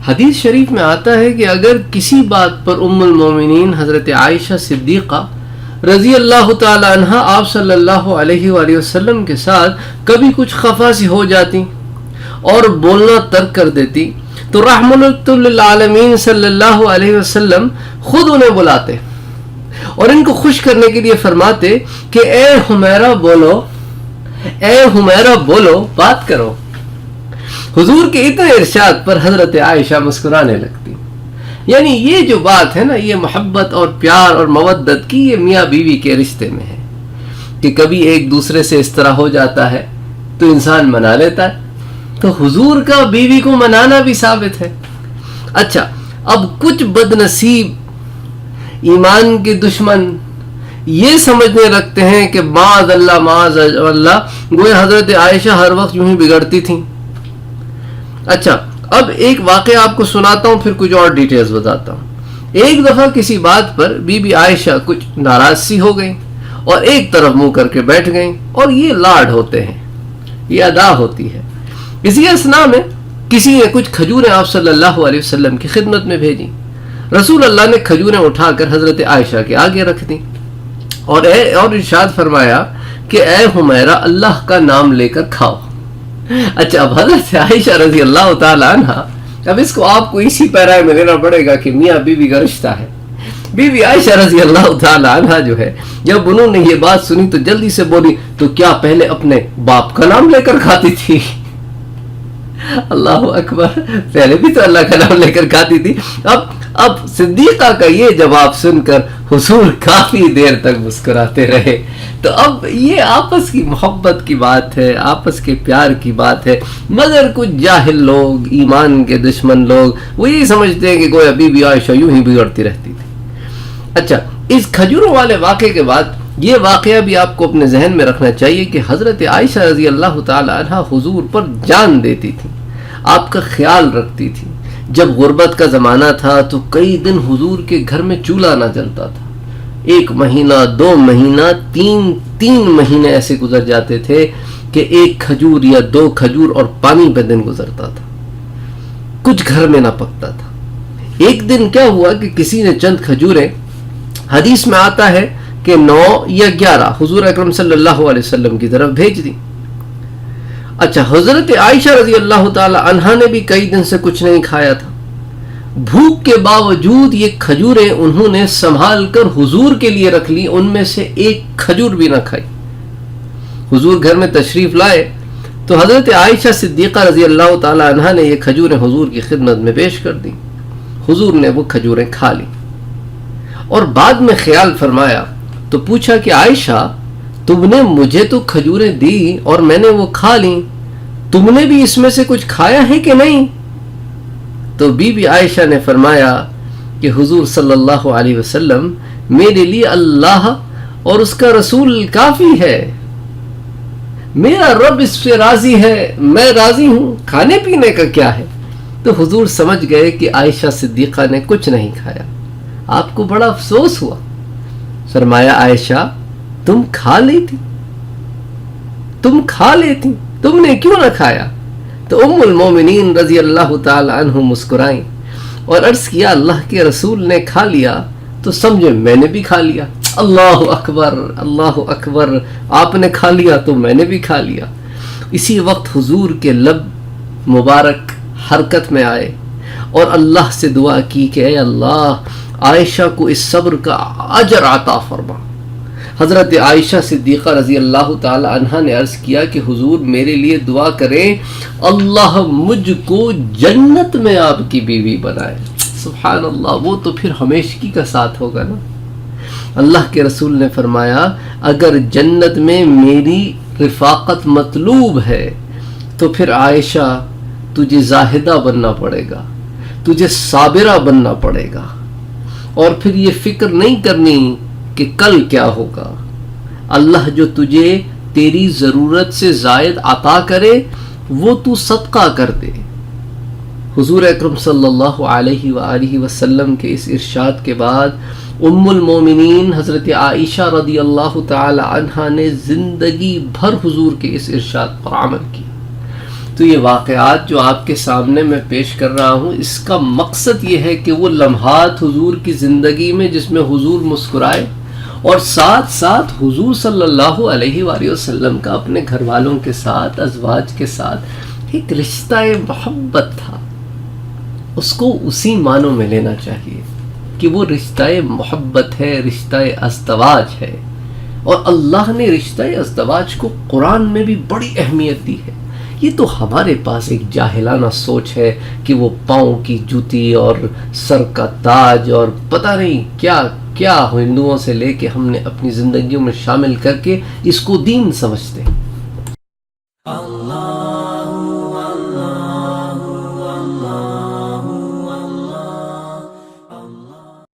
حدیث شریف میں آتا ہے کہ اگر کسی بات پر ام المومنین حضرت عائشہ صدیقہ رضی اللہ تعالی عنہ آپ صلی اللہ علیہ وآلہ وسلم کے ساتھ کبھی کچھ خفا سی ہو جاتی اور بولنا ترک کر دیتی تو رحمت للعالمین صلی اللہ علیہ وسلم خود انہیں بلاتے اور ان کو خوش کرنے کے لیے فرماتے کہ اے حمیرہ بولو، اے حمیرہ بولو، بات کرو۔ حضور کے اتنے ارشاد پر حضرت عائشہ مسکرانے لگتی۔ یعنی یہ جو بات ہے نا، یہ محبت اور پیار اور مودت کی، یہ میاں بیوی کے رشتے میں ہے کہ کبھی ایک دوسرے سے اس طرح ہو جاتا ہے تو انسان منا لیتا ہے، تو حضور کا بیوی کو منانا بھی ثابت ہے۔ اچھا، اب کچھ بد نصیب ایمان کے دشمن یہ سمجھنے لگتے ہیں کہ معاذ اللہ گویا حضرت عائشہ ہر وقت یوں ہی بگڑتی تھیں۔ اچھا، اب ایک واقعہ آپ کو سناتا ہوں، پھر کچھ اور ڈیٹیلز بتاتا ہوں۔ ایک دفعہ کسی بات پر بی بی عائشہ کچھ ناراض سی ہو گئی اور ایک طرف منہ کر کے بیٹھ گئیں، اور یہ لاڈ ہوتے ہیں، یہ ادا ہوتی ہے۔ اسی اثناء میں کسی نے کچھ کھجوریں آپ صلی اللہ علیہ وسلم کی خدمت میں بھیجی۔ رسول اللہ نے کھجوریں اٹھا کر حضرت عائشہ کے آگے رکھ دیں اور ارشاد فرمایا کہ اے حمیرہ اللہ کا نام لے کر کھاؤ۔ اچھا، اب حضرت عائشہ رضی اللہ تعالی عنہ، اب اس کو آپ کو اسی پیرائے میں لینا پڑے گا کہ میاں بیوی کا رشتہ ہے۔ بی بی عائشہ رضی اللہ تعالی عنہ جو ہے، جب انہوں نے یہ بات سنی تو جلدی سے بولی تو کیا پہلے اپنے باپ کا نام لے کر کھاتی تھی؟ اللہ اکبر، پہلے بھی تو اللہ کا نام لے کر کھاتی تھی۔ اب صدیقہ کا یہ جواب سن کر حضور کافی دیر تک مسکراتے رہے۔ تو اب یہ آپس کی محبت کی بات ہے، آپس کے پیار کی بات ہے، مگر کچھ جاہل لوگ، ایمان کے دشمن لوگ، وہ یہی سمجھتے ہیں کہ گویا بی بی عائشہ یوں ہی بگڑتی رہتی تھی۔ اچھا، اس کھجوروں والے واقعے کے بعد یہ واقعہ بھی آپ کو اپنے ذہن میں رکھنا چاہیے کہ حضرت عائشہ رضی اللہ تعالی عنہ حضور پر جان دیتی تھی، آپ کا خیال رکھتی تھی۔ جب غربت کا زمانہ تھا تو کئی دن حضور کے گھر میں چولہا نہ جلتا تھا، 1 مہینہ، 2 مہینہ، 3 مہینے ایسے گزر جاتے تھے کہ 1 کھجور یا 2 کھجور اور پانی پہ دن گزرتا تھا، کچھ گھر میں نہ پکتا تھا۔ ایک دن کیا ہوا کہ کسی نے چند کھجوریں، حدیث میں آتا ہے کہ 9 یا 11 حضور اکرم صلی اللہ علیہ وسلم کی طرف بھیج دی۔ اچھا، حضرت عائشہ رضی اللہ تعالی عنہا نے بھی کئی دن سے کچھ نہیں کھایا تھا۔ بھوک کے باوجود یہ کھجوریں انہوں نے سنبھال کر حضور کے لیے رکھ لی، ان میں سے 1 کھجور بھی نہ کھائی۔ حضور گھر میں تشریف لائے تو حضرت عائشہ صدیقہ رضی اللہ تعالی عنہا نے یہ کھجوریں حضور کی خدمت میں پیش کر دی۔ حضور نے وہ کھجوریں کھا لی اور بعد میں خیال فرمایا تو پوچھا کہ عائشہ، تم نے مجھے تو کھجوریں دی اور میں نے وہ کھا لی، تم نے بھی اس میں سے کچھ کھایا ہے کہ نہیں؟ تو بی بی عائشہ نے فرمایا کہ حضور صلی اللہ علیہ وسلم، میرے لیے اللہ اور اس کا رسول کافی ہے، میرا رب اس سے راضی ہے، میں راضی ہوں، کھانے پینے کا کیا ہے؟ تو حضور سمجھ گئے کہ عائشہ صدیقہ نے کچھ نہیں کھایا۔ آپ کو بڑا افسوس ہوا، فرمایا عائشہ تم کھا لیتی، تم نے کیوں نہ کھایا؟ تو ام المومنین رضی اللہ تعالی عنہ مسکرائیں اور عرض کیا اللہ کے رسول نے کھا لیا تو سمجھے میں نے بھی کھا لیا۔ اللہ اکبر، اللہ اکبر، آپ نے کھا لیا تو میں نے بھی کھا لیا۔ اسی وقت حضور کے لب مبارک حرکت میں آئے اور اللہ سے دعا کی کہ اے اللہ، عائشہ کو اس صبر کا اجر عطا فرما۔ حضرت عائشہ صدیقہ رضی اللہ تعالی عنہا نے عرض کیا کہ حضور میرے لیے دعا کریں، اللہ مجھ کو جنت میں آپ کی بیوی بنائے۔ سبحان اللہ، وہ تو پھر ہمیشگی کا ساتھ ہوگا نا۔ اللہ کے رسول نے فرمایا اگر جنت میں میری رفاقت مطلوب ہے تو پھر عائشہ تجھے زاہدہ بننا پڑے گا، تجھے صابرہ بننا پڑے گا، اور پھر یہ فکر نہیں کرنی کہ کل کیا ہوگا۔ اللہ جو تجھے تیری ضرورت سے زائد عطا کرے وہ تو صدقہ کر دے۔ حضور اکرم صلی اللہ علیہ وآلہ وسلم کے اس ارشاد کے بعد ام المومنین حضرت عائشہ رضی اللہ تعالی عنہا نے زندگی بھر حضور کے اس ارشاد پر عمل کیا۔ تو یہ واقعات جو آپ کے سامنے میں پیش کر رہا ہوں، اس کا مقصد یہ ہے کہ وہ لمحات حضور کی زندگی میں جس میں حضور مسکرائے، اور ساتھ ساتھ حضور صلی اللہ علیہ وآلہ وسلم کا اپنے گھر والوں کے ساتھ، ازواج کے ساتھ ایک رشتہ محبت تھا، اس کو اسی معنوں میں لینا چاہیے کہ وہ رشتہ محبت ہے، رشتہ ازدواج ہے۔ اور اللہ نے رشتہ ازدواج کو قرآن میں بھی بڑی اہمیت دی ہے۔ یہ تو ہمارے پاس ایک جاہلانہ سوچ ہے کہ وہ پاؤں کی جوتی اور سر کا تاج اور پتہ نہیں کیا کیا ہندوؤں سے لے کے ہم نے اپنی زندگیوں میں شامل کر کے اس کو دین سمجھتے ہیں۔